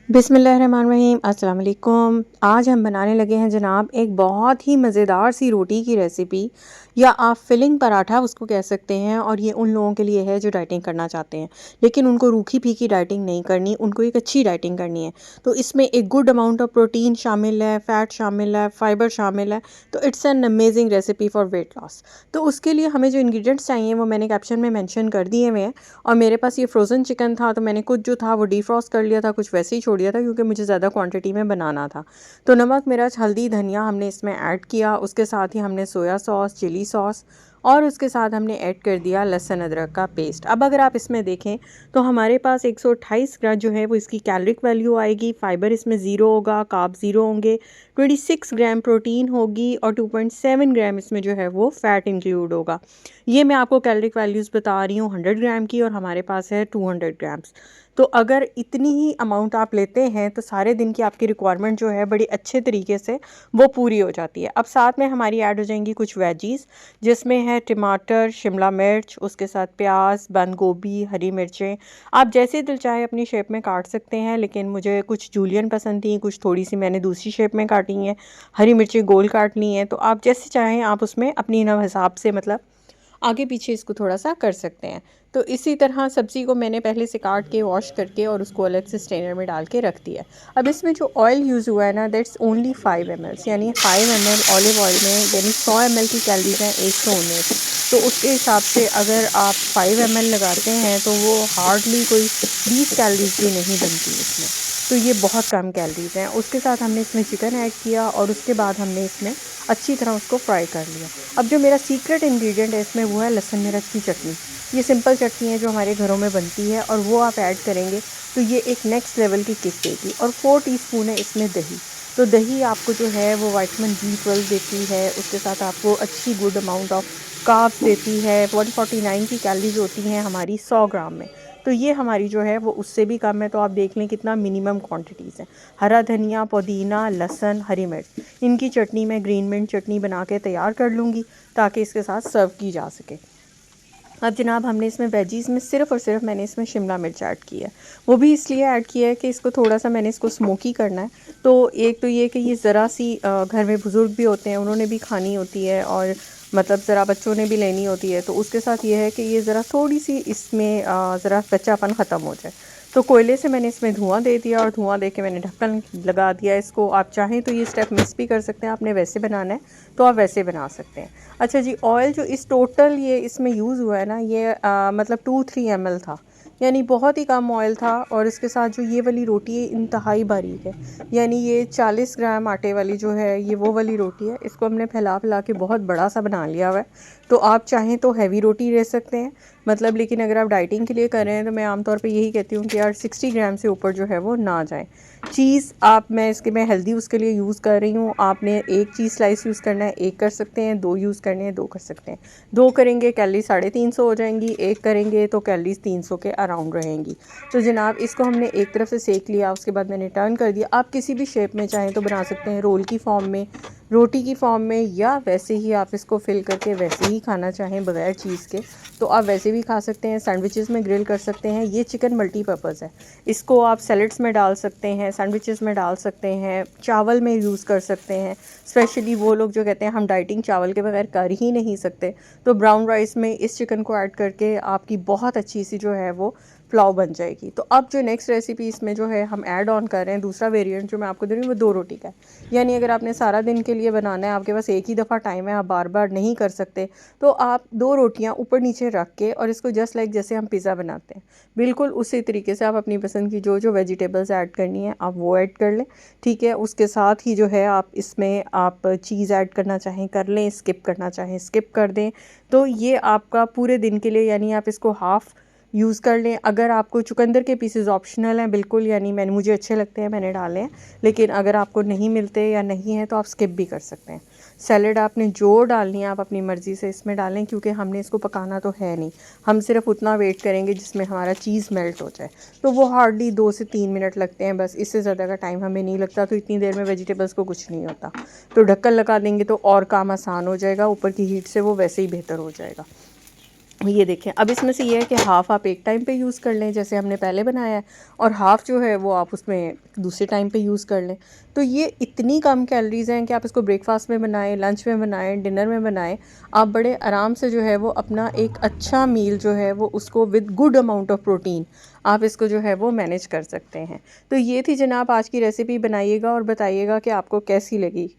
बिस्मिल्लाहिर्रहमानिर्रहीम, अस्सलाम वालेकुम। आज हम बनाने लगे हैं जनाब एक बहुत ही मज़ेदार सी रोटी की रेसिपी, या आप फिलिंग पराठा उसको कह सकते हैं। और ये उन लोगों के लिए है जो डाइटिंग करना चाहते हैं, लेकिन उनको रूखी फीकी डाइटिंग नहीं करनी, उनको एक अच्छी डाइटिंग करनी है। तो इसमें एक गुड अमाउंट ऑफ प्रोटीन शामिल है, फ़ैट शामिल है, फ़ाइबर शामिल है। तो it's an amazing recipe for weight loss. तो उसके लिए हमें जो इंग्रेडिएंट्स चाहिए वो मैंने कैप्शन में मेंशन कर दिए हुए हैं। और मेरे पास ये फ्रोज़न चिकन था, तो मैंने कुछ जो था वो डीफ्रॉस्ट कर लिया था, कुछ वैसे ही छोड़ दिया था क्योंकि मुझे ज़्यादा क्वांटिटी में बनाना था। तो नमक, मिर्च, हल्दी, धनिया हमने इसमें ऐड किया। उसके साथ ही हमने सोया सॉस, चिली सॉस, और उसके साथ हमने ऐड कर दिया लहसुन अदरक का पेस्ट। अब अगर आप इसमें देखें तो हमारे पास 128 ग्राम जो है वो इसकी कैलोरिक वैल्यू आएगी। फाइबर इसमें ज़ीरो होगा, कार्ब ज़ीरो होंगे, 26 ग्राम प्रोटीन होगी, और 2.7 ग्राम इसमें जो है वो फ़ैट इंक्लूड होगा। ये मैं आपको कैलोरिक वैल्यूज़ बता रही हूँ 100 ग्राम की, और हमारे पास है 200 ग्राम्स। तो अगर इतनी ही अमाउंट आप लेते हैं तो सारे दिन की आपकी रिक्वायरमेंट जो है बड़ी अच्छे तरीके से वो पूरी हो जाती है। अब साथ में हमारी ऐड हो जाएंगी कुछ वेजीज़, जिसमें है टमाटर, शिमला मिर्च, उसके साथ प्याज, बंद गोभी, हरी मिर्चें। आप जैसे दिल चाहे अपनी शेप में काट सकते हैं, लेकिन मुझे कुछ जूलियन पसंद थी, कुछ थोड़ी सी मैंने दूसरी शेप में काटी हैं। हरी मिर्चें गोल काट ली हैं। तो आप जैसे चाहें आप उसमें अपनी ना हिसाब से मतलब आगे पीछे इसको थोड़ा सा कर सकते हैं। तो इसी तरह सब्ज़ी को मैंने पहले से काट के वॉश करके और उसको अलग से स्ट्रेनर में डाल के रख दिया। अब इसमें जो ऑयल यूज़ हुआ है ना, दैट्स ओनली 5 ml, यानी 5 ml ऑलिव ऑयल में यानी 100 ml की कैलोरीज हैं 119। तो उसके हिसाब से अगर आप 5 ml लगाते हैं तो वो हार्डली कोई 20 कैलोरीज भी नहीं बनती इसमें। तो ये बहुत कम कैलोरीज हैं। उसके साथ हमने इसमें चिकन ऐड किया, और उसके बाद हमने इसमें अच्छी तरह उसको फ्राई कर लिया। अब जो मेरा सीक्रेट इंग्रेडिएंट है इसमें वो है लहसुन मिर्च की चटनी। ये सिंपल चटनी है जो हमारे घरों में बनती है, और वो आप ऐड करेंगे तो ये एक नेक्स्ट लेवल की किक देगी। और 4 टीस्पून है इसमें दही। तो दही आपको जो है वो विटामिन B12 देती है, उसके साथ आपको अच्छी गुड अमाउंट ऑफ कार्ब्स देती है। 149 की कैलोरीज होती हैं हमारी 100 ग्राम में। तो ये हमारी जो है वो उससे भी कम है। तो आप देख लें कितना मिनिमम क्वांटिटीज़ हैं। हरा धनिया, पुदीना, लहसुन, हरी मिर्च, इनकी चटनी मैं ग्रीन मिंट चटनी बना के तैयार कर लूँगी ताकि इसके साथ सर्व की जा सके। अब जनाब हमने इसमें वेजीज़ में सिर्फ़ और सिर्फ मैंने इसमें शिमला मिर्च ऐड की है। वो भी इसलिए ऐड किया है कि इसको थोड़ा सा मैंने इसको स्मोकी करना है। तो एक तो ये कि ये ज़रा सी घर में बुज़ुर्ग भी होते हैं, उन्होंने भी खानी होती है, और मतलब ज़रा बच्चों ने भी लेनी होती है। तो उसके साथ ये है कि ये ज़रा थोड़ी सी इसमें ज़रा कच्चापन ख़त्म हो जाए। तो कोयले से मैंने इसमें धुआं दे दिया, और धुआं दे के मैंने ढक्कन लगा दिया इसको। आप चाहें तो ये स्टेप मिस भी कर सकते हैं, आपने वैसे बनाना है तो आप वैसे बना सकते हैं। अच्छा जी, ऑयल जो इस टोटल ये इसमें यूज़ हुआ है ना, ये मतलब 2-3 ml था, यानी बहुत ही कम ऑयल था। और इसके साथ जो ये वाली रोटी है इंतहाई बारीक है, यानी ये 40 ग्राम आटे वाली जो है ये वो वाली रोटी है। इसको हमने फैला फैला के बहुत बड़ा सा बना लिया हुआ है। तो आप चाहें तो हैवी रोटी ले सकते हैं मतलब, लेकिन अगर आप डाइटिंग के लिए कर रहे हैं तो मैं आमतौर पे यही कहती हूँ कि यार 60 ग्राम से ऊपर जो है वो ना जाए। चीज़ आप मैं हेल्दी उसके लिए यूज़ कर रही हूँ। आपने एक चीज़ स्लाइस यूज़ करना है, एक कर सकते हैं, 2 यूज़ करने हैं, 2 कर सकते हैं। 2 करेंगे कैलोरी 350 हो जाएंगी, एक करेंगे तो कैलोरीज 300 के अराउंड रहेंगी। तो जनाब इसको हमने एक तरफ से सेक लिया, उसके बाद मैंने टर्न कर दिया। आप किसी भी शेप में चाहें तो बना सकते हैं, रोल की फॉर्म में, रोटी की फॉर्म में, या वैसे ही आप इसको फिल करके वैसे ही खाना चाहें बगैर चीज़ के तो आप वैसे भी खा सकते हैं। सैंडविचेस में ग्रिल कर सकते हैं। ये चिकन मल्टीपर्पज़ है, इसको आप सैलड्स में डाल सकते हैं, सैंडविचेस में डाल सकते हैं, चावल में यूज़ कर सकते हैं। स्पेशली वो लोग जो कहते हैं हम डाइटिंग चावल के बगैर कर ही नहीं सकते, तो ब्राउन राइस में इस चिकन को ऐड करके आपकी बहुत अच्छी सी जो है वो पुलाव बन जाएगी। तो अब जो नेक्स्ट रेसिपी इसमें जो है हम ऐड ऑन कर रहे हैं, दूसरा वेरिएंट जो मैं आपको दे रही हूँ वो 2 रोटी का है। यानी अगर आपने सारा दिन के लिए बनाना है, आपके पास एक ही दफ़ा टाइम है, आप बार बार नहीं कर सकते, तो आप 2 रोटियाँ ऊपर नीचे रख के और इसको जस्ट लाइक जैसे हम पिज़्ज़ा बनाते हैं बिल्कुल उसी तरीके से आप अपनी पसंद की जो जो वेजिटेबल्स ऐड करनी है आप वो ऐड कर लें। ठीक है, उसके साथ ही जो है आप इसमें आप चीज़ ऐड करना चाहें कर लें, स्किप करना चाहें स्किप कर दें। तो ये आपका पूरे दिन के लिए, यानी आप इसको हाफ़ यूज़ कर लें। अगर आपको चुकंदर के पीसेस ऑप्शनल हैं बिल्कुल, यानी मुझे अच्छे लगते हैं मैंने डाले हैं, लेकिन अगर आपको नहीं मिलते या नहीं है तो आप स्किप भी कर सकते हैं। सैलेड आपने जो डालनी है आप अपनी मर्ज़ी से इसमें डालें, क्योंकि हमने इसको पकाना तो है नहीं, हम सिर्फ उतना वेट करेंगे जिसमें हमारा चीज़ मेल्ट हो जाए। तो वो हार्डली 2 से 3 मिनट लगते हैं बस, इससे ज़्यादा का टाइम हमें नहीं लगता। तो इतनी देर में वेजिटेबल्स को कुछ नहीं होता, तो ढक्कन लगा देंगे तो और काम आसान हो जाएगा, ऊपर की हीट से वो वैसे ही बेहतर हो जाएगा। ये देखें, अब इसमें से ये है कि हाफ़ आप एक टाइम पे यूज़ कर लें जैसे हमने पहले बनाया है, और हाफ़ जो है वो आप उसमें दूसरे टाइम पे यूज़ कर लें। तो ये इतनी कम कैलोरीज़ हैं कि आप इसको ब्रेकफास्ट में बनाएं, लंच में बनाएं, डिनर में बनाएं, आप बड़े आराम से जो है वो अपना एक अच्छा मील जो है वो उसको with good amount of protein आप इसको जो है वो मैनेज कर सकते हैं। तो ये थी जनाब आज की रेसिपी, बनाइएगा और बताइएगा कि आपको कैसी लगी।